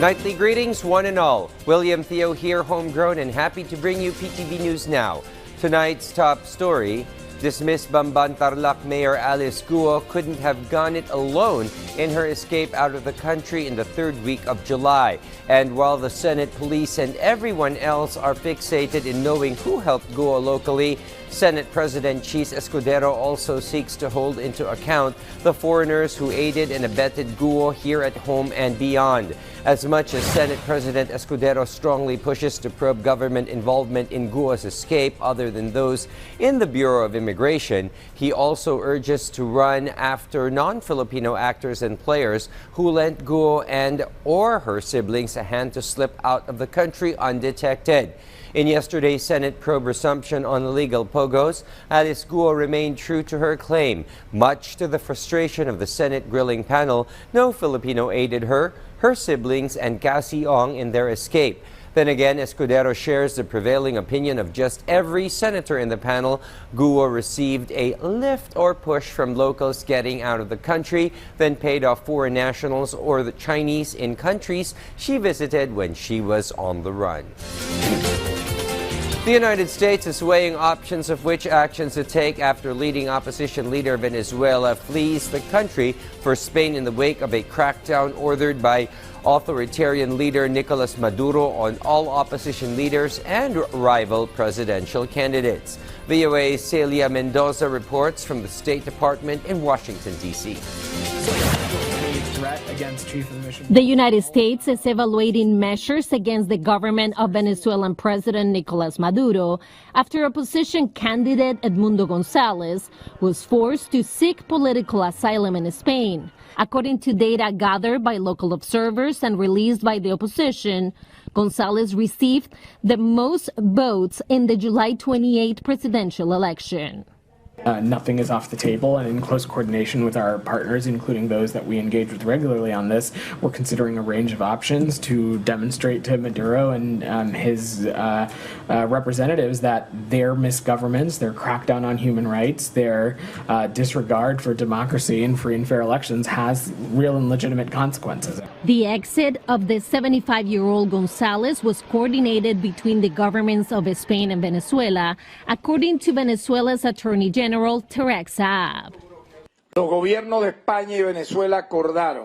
Nightly greetings, one and all. William Theo here, homegrown, and happy to bring you PTV News Now. Tonight's top story, dismissed Bamban Tarlac Mayor Alice Guo couldn't have gone it alone in her escape out of the country in the third week of July. And while the Senate, police, and everyone else are fixated in knowing who helped Guo locally, Senate President Cheese Escudero also seeks to hold into account the foreigners who aided and abetted Guo here at home and beyond. As much as Senate President Escudero strongly pushes to probe government involvement in Guo's escape other than those in the Bureau of Immigration, he also urges to run after non-Filipino actors and players who lent Guo and or her siblings a hand to slip out of the country undetected. In yesterday's Senate probe resumption on illegal pogos, Alice Guo remained true to her claim. Much to the frustration of the Senate grilling panel, no Filipino aided her siblings, and Cassie Ong in their escape. Then again, Escudero shares the prevailing opinion of just every senator in the panel. Guo received a lift or push from locals getting out of the country, then paid off foreign nationals or the Chinese in countries she visited when she was on the run. The United States is weighing options of which actions to take after leading opposition leader Venezuela flees the country for Spain in the wake of a crackdown ordered by authoritarian leader Nicolas Maduro on all opposition leaders and rival presidential candidates. VOA's Celia Mendoza reports from the State Department in Washington, D.C. The United States is evaluating measures against the government of Venezuelan President Nicolas Maduro after opposition candidate Edmundo Gonzalez was forced to seek political asylum in Spain. According to data gathered by local observers and released by the opposition, Gonzalez received the most votes in the July 28 presidential election. Nothing is off the table, and in close coordination with our partners, including those that we engage with regularly on this, we're considering a range of options to demonstrate to Maduro and his representatives that their misgovernments, their crackdown on human rights, their disregard for democracy and free and fair elections has real and legitimate consequences. The exit of the 75-year-old Gonzalez was coordinated between the governments of Spain and Venezuela, according to Venezuela's Attorney General Tarlac.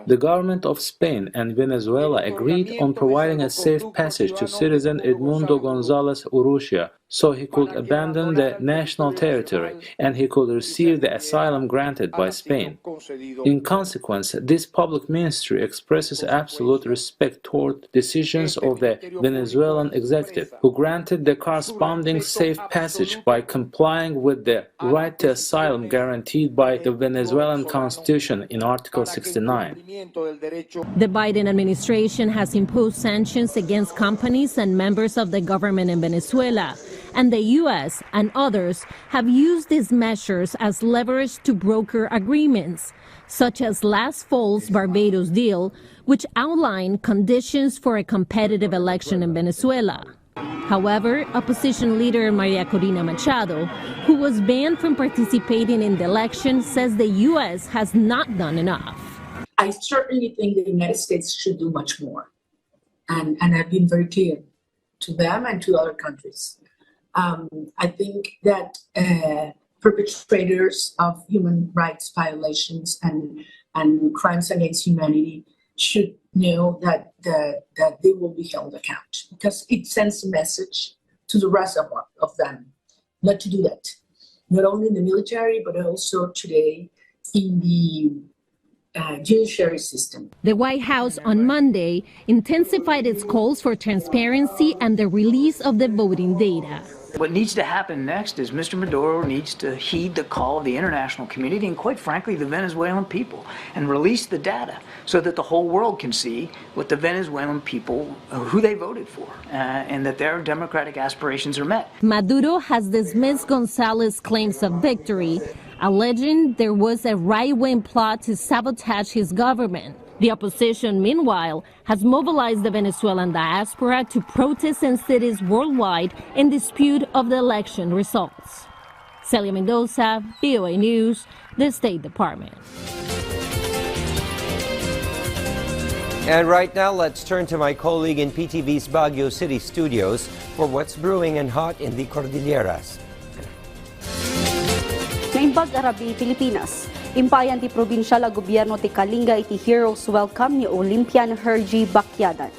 The government of Spain and Venezuela agreed on providing a safe passage to citizen Edmundo Gonzalez Urrutia so he could abandon the national territory and he could receive the asylum granted by Spain. In consequence, this public ministry expresses absolute respect toward decisions of the Venezuelan executive, who granted the corresponding safe passage by complying with the right to asylum guaranteed by the Venezuelan Constitution in Article 69. The Biden administration has imposed sanctions against companies and members of the government in Venezuela, and the U.S. and others have used these measures as leverage to broker agreements, such as last fall's Barbados deal, which outlined conditions for a competitive election in Venezuela. However, opposition leader Maria Corina Machado, who was banned from participating in the election, says the U.S. has not done enough. I certainly think the United States should do much more. And I've been very clear to them and to other countries. I think that perpetrators of human rights violations and crimes against humanity should know that they will be held account, because it sends a message to the rest of them not to do that, not only in the military, but also today in the judiciary system. The White House on Monday intensified its calls for transparency and the release of the voting data. What needs to happen next is Mr. Maduro needs to heed the call of the international community and, quite frankly, the Venezuelan people, and release the data so that the whole world can see what the Venezuelan people, who they voted for, and that their democratic aspirations are met. Maduro has dismissed Gonzalez's claims of victory, alleging there was a right-wing plot to sabotage his government. The opposition, meanwhile, has mobilized the Venezuelan diaspora to protest in cities worldwide in dispute of the election results. Celia Mendoza, VOA News, the State Department. And right now, let's turn to my colleague in PTV's Baguio City studios for what's brewing and hot in the Cordilleras. Naimbag Arabi, Pilipinas. Impayan ti probinsyal a gobyerno ti Kalinga iti heroes welcome ni Olympian Hergie Bacyadan.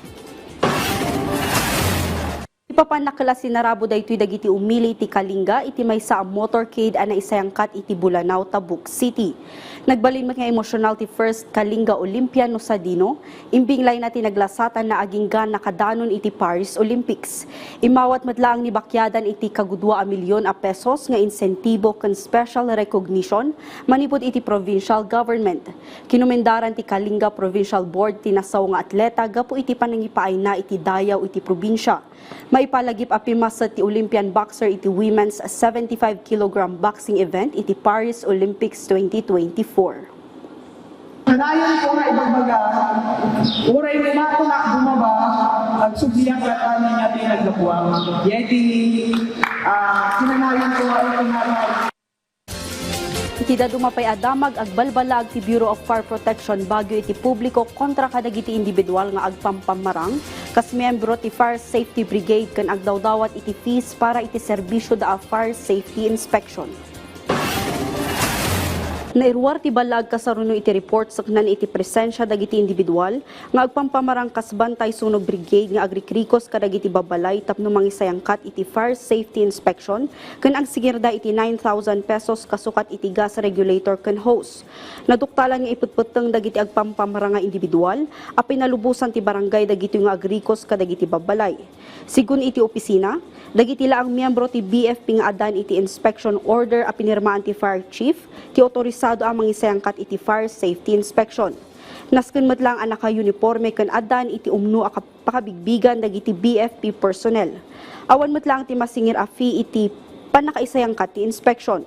Ipapanakala sinarabo daytoy dagiti umili ti Kalinga iti maysa a motorcade a naisayangkat iti Bulanao, Tabuk City. Nagbalin man nga emosyonal ti first Kalinga Olympian no Sadino, imbinglay natin naglasatan na aginggan nakadanon iti Paris Olympics. Imawat madlaang ni Bacyadan iti kagudwa a milyon a pesos nga insentibo ken special recognition manipod iti provincial government. Kinumendaran ti Kalinga Provincial Board ti nasaw nga atleta gapo iti panangipaay na iti dayaw iti probinsya. Maipalagip apimasa ti Olympian boxer iti women's 75 kg boxing event iti Paris Olympics 2024. Kanayan ko nga ibagbaga, uray lumato na bumaba, at subliang katanin natin naglapuang. Yeti, sinanayan ko nga ibagbaga. Itida dumapay adamag agbalbalag ti Bureau of Fire Protection Baguio iti publiko kontra kadagiti individual nga agpampamarang kas miyembro ti Fire Safety Brigade ken agdawdawat iti fees para iti serbisyo da fire safety inspection. Nairwar ti balag kasaruno iti report saknan iti presensya dagiti individual nga agpampamarang kas bantay sunog brigade nga agrikrikos kadagiti babalay tapno mangisayangkat iti fire safety inspection ken agsigirda iti 9,000 pesos kasukat iti gas regulator ken hose. Naduktalan nga iputputeng dagiti agpampamarang nga individual a pinalubusan ti barangay dagiti nga agrikos kadagiti babalay. Sigun iti opisina, dagiti laang miyembro ti BFP nga adan iti inspection order a pinirmaan ti fire chief ti otorisado ang mangisayangkat iti fire safety inspection. Nasken met lang ang naka-uniforme ken adan iti umno a pakabigbigan dagiti BFP personnel. Awan met lang ti masingir a fee iti panakaisayangkat ti inspection.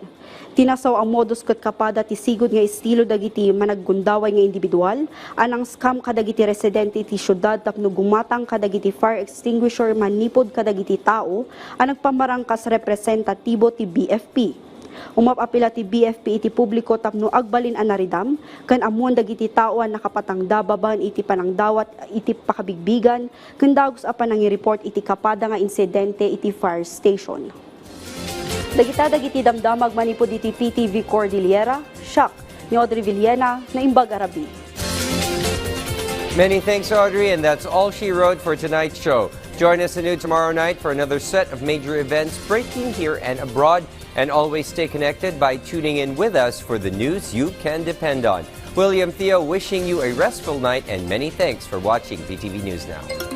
Tinasaw ang modus ket kapada ti sigud nga estilo dagiti managgundaway nga individual anang scam kadagiti residente ti syudad tapno gumatang kadagiti fire extinguisher manipod kadagiti tao ang nagpamarang kas representatibo ti BFP. Umapapila ti BFP iti publiko tapno agbalin an naridam ken amuan dagiti tao ang nakapatangdababan iti panangdawat iti pakabigbigan ken dagos a panangireport iti kapada nga insidente iti fire station. Dagiti damdamag manipod iti PTV Cordillera, Shock ni Audrey Villena, Naimbag Arabi. Many thanks, Audrey, and that's all she wrote for tonight's show. Join us anew tomorrow night for another set of major events breaking here and abroad. And always stay connected by tuning in with us for the news you can depend on. William Theo wishing you a restful night and many thanks for watching PTV News Now.